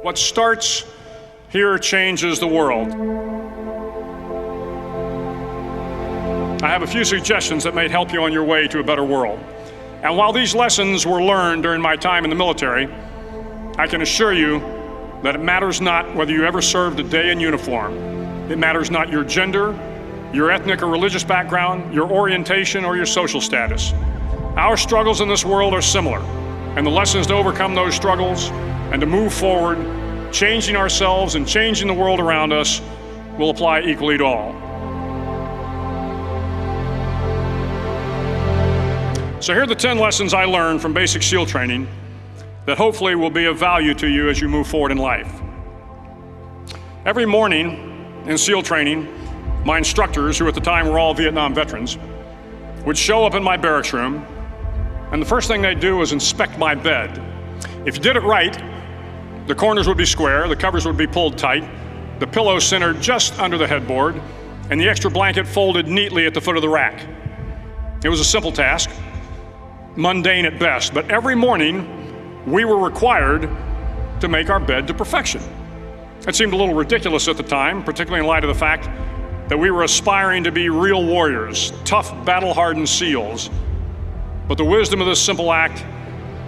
What starts here changes the world. I have a few suggestions that may help you on your way to a better world. And while these lessons were learned during my time in the military, I can assure you that it matters not whether you ever served a day in uniform. It matters not your gender, your ethnic or religious background, your orientation, or your social status. Our struggles in this world are similar, and the lessons to overcome those struggles and to move forward, changing ourselves and changing the world around us, will apply equally to all. So here are the 10 lessons I learned from basic SEAL training that hopefully will be of value to you as you move forward in life. Every morning in SEAL training, my instructors, who at the time were all Vietnam veterans, would show up in my barracks room, and the first thing they'd do was inspect my bed. If you did it right, the corners would be square, the covers would be pulled tight, the pillow centered just under the headboard, and the extra blanket folded neatly at the foot of the rack. It was a simple task, mundane at best, but every morning we were required to make our bed to perfection. It seemed a little ridiculous at the time, particularly in light of the fact that we were aspiring to be real warriors, tough, battle-hardened SEALs. But the wisdom of this simple act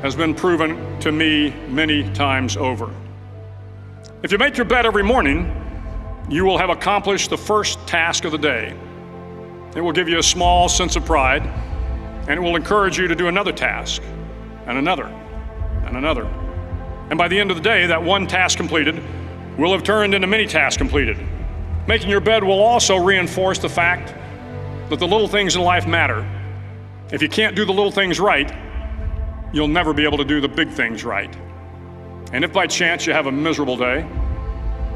has been proven to me many times over. If you make your bed every morning, you will have accomplished the first task of the day. It will give you a small sense of pride, and it will encourage you to do another task, and another, and another. And by the end of the day, that one task completed will have turned into many tasks completed. Making your bed will also reinforce the fact that the little things in life matter. If you can't do the little things right, you'll never be able to do the big things right. And if by chance you have a miserable day,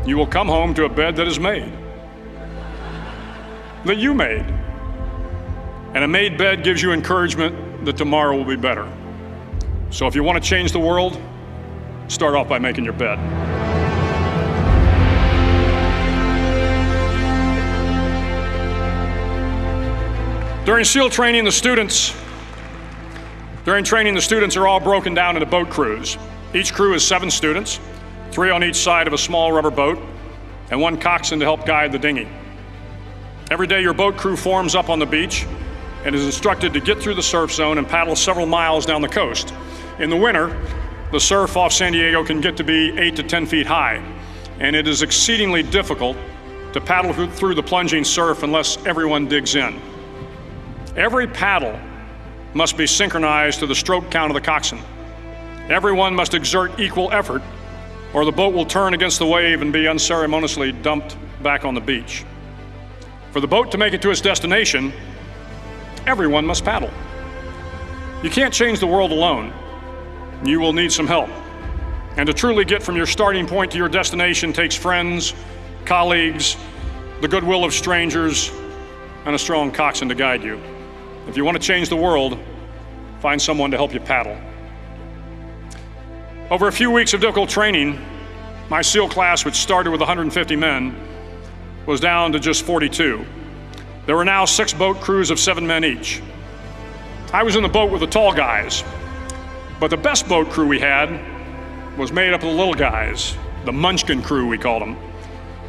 you will come home to a bed that is made, that you made. And a made bed gives you encouragement that tomorrow will be better. So if you want to change the world, start off by making your bed. During SEAL training, the students are all broken down into boat crews. Each crew is 7 students, 3 on each side of a small rubber boat, and 1 coxswain to help guide the dinghy. Every day your boat crew forms up on the beach and is instructed to get through the surf zone and paddle several miles down the coast. In the winter, the surf off San Diego can get to be 8 to 10 feet high, and it is exceedingly difficult to paddle through the plunging surf unless everyone digs in. Every paddle must be synchronized to the stroke count of the coxswain. Everyone must exert equal effort, or the boat will turn against the wave and be unceremoniously dumped back on the beach. For the boat to make it to its destination, everyone must paddle. You can't change the world alone. You will need some help. And to truly get from your starting point to your destination takes friends, colleagues, the goodwill of strangers, and a strong coxswain to guide you. If you want to change the world, find someone to help you paddle. Over a few weeks of difficult training, my SEAL class, which started with 150 men, was down to just 42. There were now 6 boat crews of 7 men each. I was in the boat with the tall guys, but the best boat crew we had was made up of the little guys, the Munchkin crew we called them.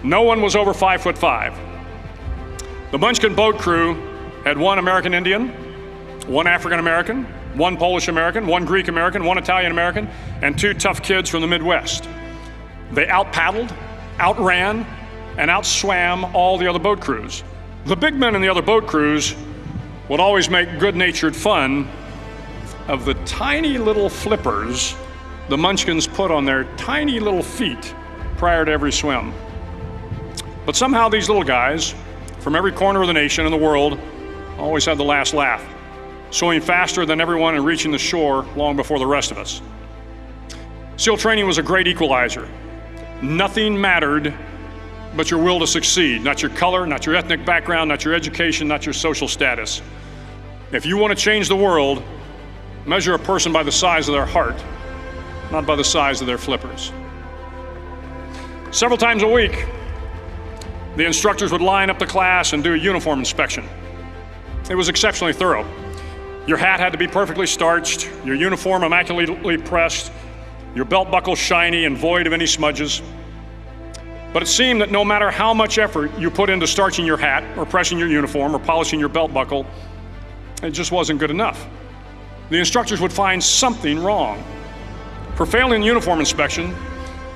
No one was over 5'5". The Munchkin boat crew had 1 American Indian, 1 African American, 1 Polish American, 1 Greek American, 1 Italian American, and 2 tough kids from the Midwest. They out-paddled, outran, and outswam all the other boat crews. The big men in the other boat crews would always make good-natured fun of the tiny little flippers the Munchkins put on their tiny little feet prior to every swim. But somehow these little guys from every corner of the nation and the world always had the last laugh, swimming faster than everyone and reaching the shore long before the rest of us. SEAL training was a great equalizer. Nothing mattered but your will to succeed, not your color, not your ethnic background, not your education, not your social status. If you want to change the world, measure a person by the size of their heart, not by the size of their flippers. Several times a week, the instructors would line up the class and do a uniform inspection. It was exceptionally thorough. Your hat had to be perfectly starched, your uniform immaculately pressed, your belt buckle shiny and void of any smudges. But it seemed that no matter how much effort you put into starching your hat or pressing your uniform or polishing your belt buckle, it just wasn't good enough. The instructors would find something wrong. For failing the uniform inspection,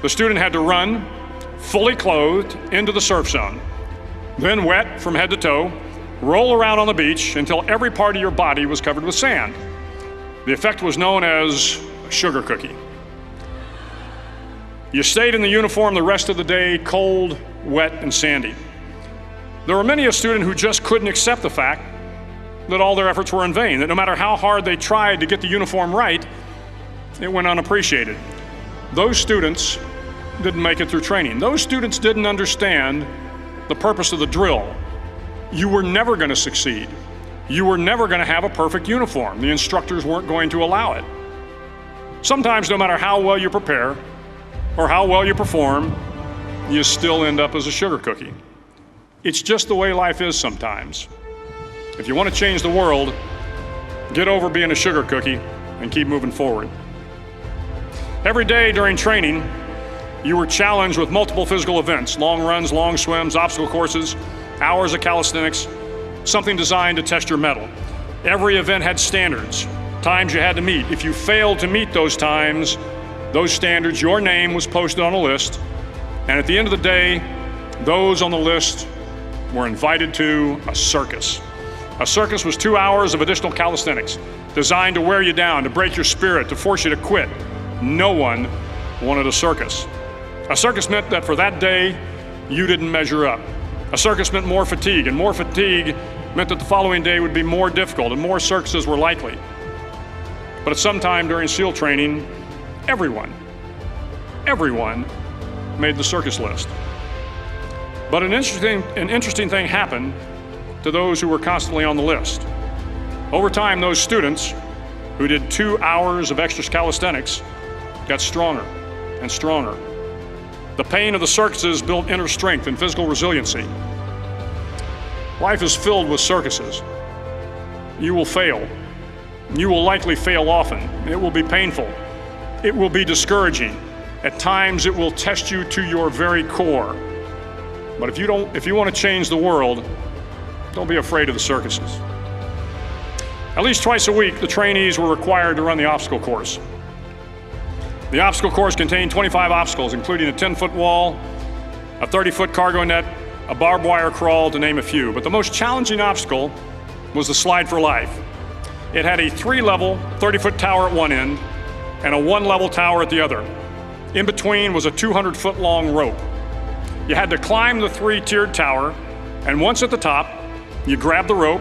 the student had to run, fully clothed, into the surf zone. Then wet from head to toe, roll around on the beach until every part of your body was covered with sand. The effect was known as a sugar cookie. You stayed in the uniform the rest of the day, cold, wet, and sandy. There were many a student who just couldn't accept the fact that all their efforts were in vain, that no matter how hard they tried to get the uniform right, it went unappreciated. Those students didn't make it through training. Those students didn't understand the purpose of the drill. You were never going to succeed. You were never going to have a perfect uniform. The instructors weren't going to allow it. Sometimes, no matter how well you prepare or how well you perform, you still end up as a sugar cookie. It's just the way life is sometimes. If you want to change the world, get over being a sugar cookie and keep moving forward. Every day during training, you were challenged with multiple physical events: long runs, long swims, obstacle courses, hours of calisthenics, something designed to test your mettle. Every event had standards, times you had to meet. If you failed to meet those times, those standards, your name was posted on a list, and at the end of the day, those on the list were invited to a circus. A circus was 2 hours of additional calisthenics, designed to wear you down, to break your spirit, to force you to quit. No one wanted a circus. A circus meant that for that day, you didn't measure up. A circus meant more fatigue, and more fatigue meant that the following day would be more difficult and more circuses were likely. But at some time during SEAL training, everyone made the circus list. But an interesting thing happened to those who were constantly on the list. Over time, those students who did 2 hours of extra calisthenics got stronger and stronger. The pain of the circuses built inner strength and physical resiliency. Life is filled with circuses. You will fail. You will likely fail often. It will be painful. It will be discouraging. At times, it will test you to your very core. But if you want to change the world, don't be afraid of the circuses. At least twice a week, the trainees were required to run the obstacle course. The obstacle course contained 25 obstacles, including a 10-foot wall, a 30-foot cargo net, a barbed wire crawl, to name a few. But the most challenging obstacle was the slide for life. It had a 3-level, 30-foot tower at one end and a 1-level tower at the other. In between was a 200-foot-long rope. You had to climb the 3-tiered tower, and once at the top, you grabbed the rope,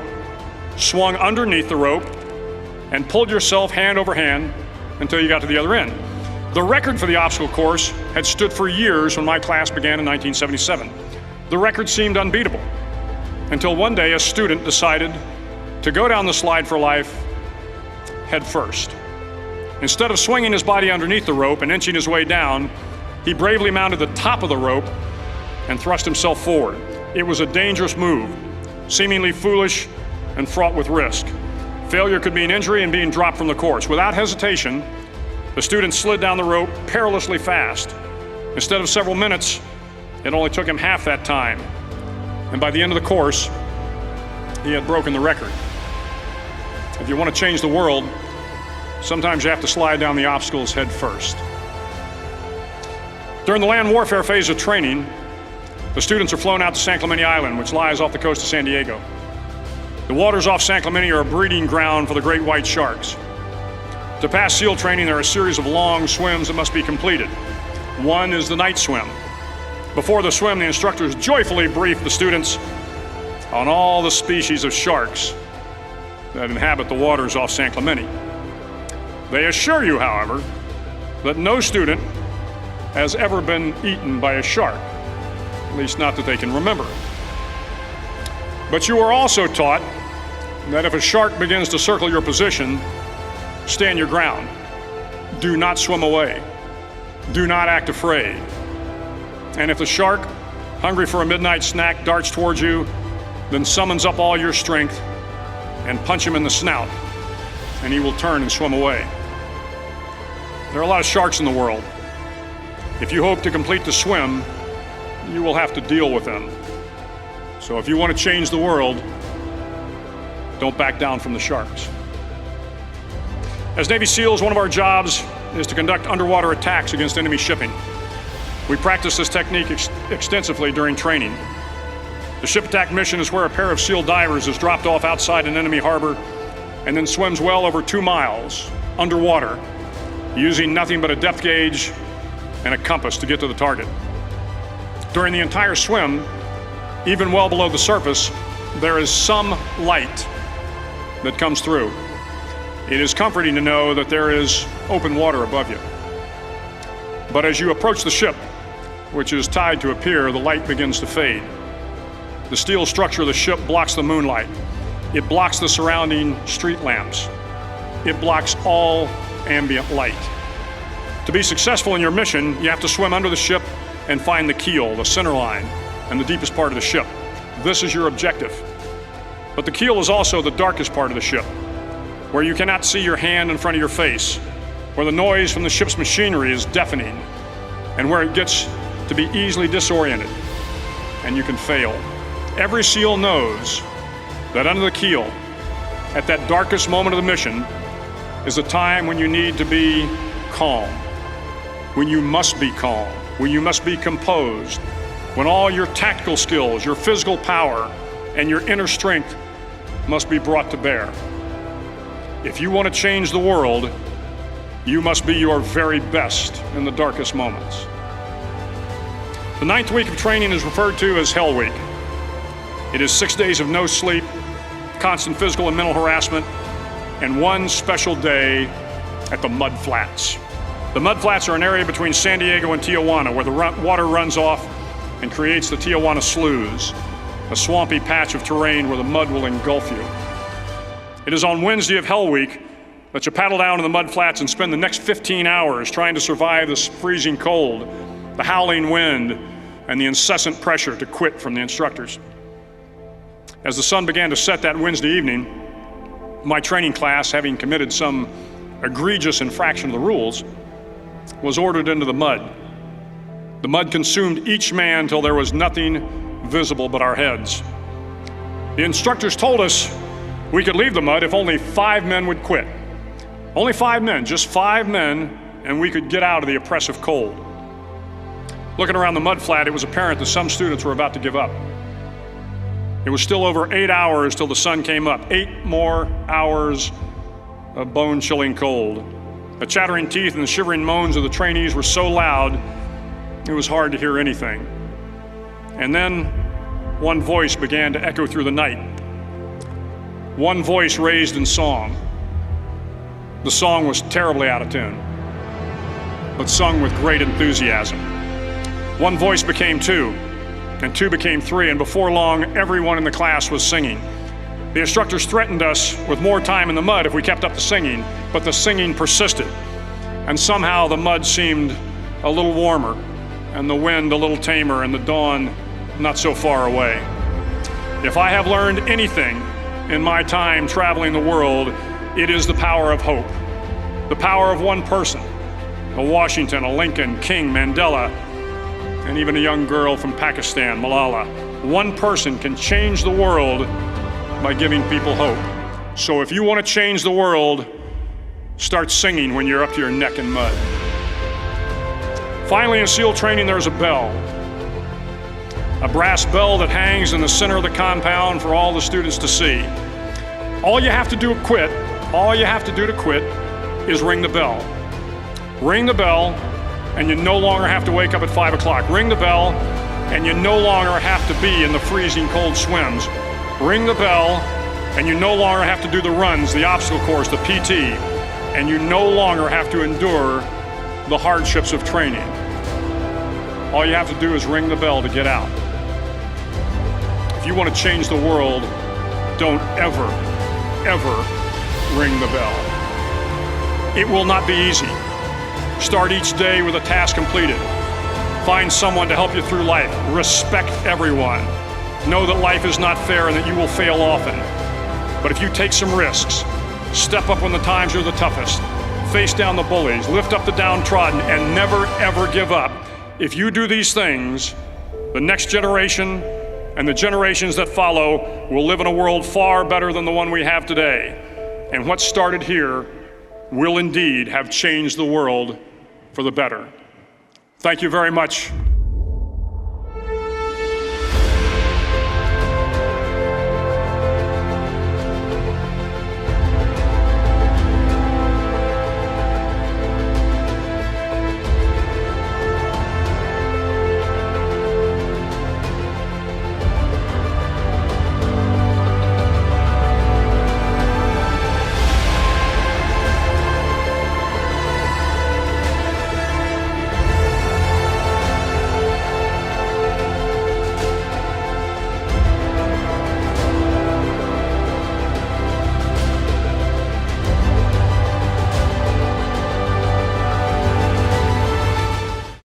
swung underneath the rope, and pulled yourself hand over hand until you got to the other end. The record for the obstacle course had stood for years when my class began in 1977. The record seemed unbeatable until one day a student decided to go down the slide for life head first. Instead of swinging his body underneath the rope and inching his way down, he bravely mounted the top of the rope and thrust himself forward. It was a dangerous move, seemingly foolish and fraught with risk. Failure could mean injury and being dropped from the course. Without hesitation, the student slid down the rope perilously fast. Instead of several minutes, it only took him half that time. And by the end of the course, he had broken the record. If you want to change the world, sometimes you have to slide down the obstacles head first. During the land warfare phase of training, the students are flown out to San Clemente Island, which lies off the coast of San Diego. The waters off San Clemente are a breeding ground for the great white sharks. To pass SEAL training, there are a series of long swims that must be completed. One is the night swim. Before the swim, the instructors joyfully brief the students on all the species of sharks that inhabit the waters off San Clemente. They assure you, however, that no student has ever been eaten by a shark, at least not that they can remember. But you are also taught that if a shark begins to circle your position, stand your ground. Do not swim away. Do not act afraid. And if the shark, hungry for a midnight snack, darts towards you, then summons up all your strength and punch him in the snout, and he will turn and swim away. There are a lot of sharks in the world. If you hope to complete the swim, you will have to deal with them. So if you want to change the world, don't back down from the sharks. As Navy SEALs, one of our jobs is to conduct underwater attacks against enemy shipping. We practice this technique extensively during training. The ship attack mission is where a pair of SEAL divers is dropped off outside an enemy harbor and then swims well over 2 miles underwater, using nothing but a depth gauge and a compass to get to the target. During the entire swim, even well below the surface, there is some light that comes through. It is comforting to know that there is open water above you. But as you approach the ship, which is tied to a pier, the light begins to fade. The steel structure of the ship blocks the moonlight. It blocks the surrounding street lamps. It blocks all ambient light. To be successful in your mission, you have to swim under the ship and find the keel, the center line, and the deepest part of the ship. This is your objective. But the keel is also the darkest part of the ship, where you cannot see your hand in front of your face, where the noise from the ship's machinery is deafening, and where it gets to be easily disoriented, and you can fail. Every SEAL knows that under the keel, at that darkest moment of the mission, is a time when you need to be calm, when you must be calm, when you must be composed, when all your tactical skills, your physical power, and your inner strength must be brought to bear. If you want to change the world, you must be your very best in the darkest moments. The 9th week of training is referred to as Hell Week. It is 6 days of no sleep, constant physical and mental harassment, and one special day at the Mud Flats. The Mud Flats are an area between San Diego and Tijuana where the water runs off and creates the Tijuana Sloughs, a swampy patch of terrain where the mud will engulf you. It is on Wednesday of Hell Week that you paddle down to the Mud Flats and spend the next 15 hours trying to survive this freezing cold, the howling wind, and the incessant pressure to quit from the instructors. As the sun began to set that Wednesday evening, my training class, having committed some egregious infraction of the rules, was ordered into the mud. The mud consumed each man till there was nothing visible but our heads. The instructors told us we could leave the mud if only 5 men would quit. Only 5 men, just 5 men, and we could get out of the oppressive cold. Looking around the mud flat, it was apparent that some students were about to give up. It was still over 8 hours till the sun came up. 8 more hours of bone-chilling cold. The chattering teeth and the shivering moans of the trainees were so loud, it was hard to hear anything. And then one voice began to echo through the night. One voice raised in song. The song was terribly out of tune, but sung with great enthusiasm. One voice became 2, and 2 became 3, and before long, everyone in the class was singing. The instructors threatened us with more time in the mud if we kept up the singing, but the singing persisted, and somehow the mud seemed a little warmer, and the wind a little tamer, and the dawn not so far away. If I have learned anything in my time traveling the world, it is the power of hope. The power of one person, a Washington, a Lincoln, King, Mandela, and even a young girl from Pakistan, Malala. One person can change the world by giving people hope. So if you want to change the world, start singing when you're up to your neck in mud. Finally, in SEAL training, there's a bell. A brass bell that hangs in the center of the compound for all the students to see. All you have to do to quit is ring the bell. Ring the bell, and you no longer have to wake up at 5 o'clock. Ring the bell, and you no longer have to be in the freezing cold swims. Ring the bell, and you no longer have to do the runs, the obstacle course, the PT, and you no longer have to endure the hardships of training. All you have to do is ring the bell to get out. If you want to change the world, don't ever ring the bell. It will not be easy. Start each day with a task completed. Find someone to help you through life. Respect everyone. Know that life is not fair and that you will fail often. But if you take some risks, step up when the times are the toughest, face down the bullies, lift up the downtrodden, and never, ever give up. If you do these things, the next generation and the generations that follow will live in a world far better than the one we have today. And what started here will indeed have changed the world for the better. Thank you very much.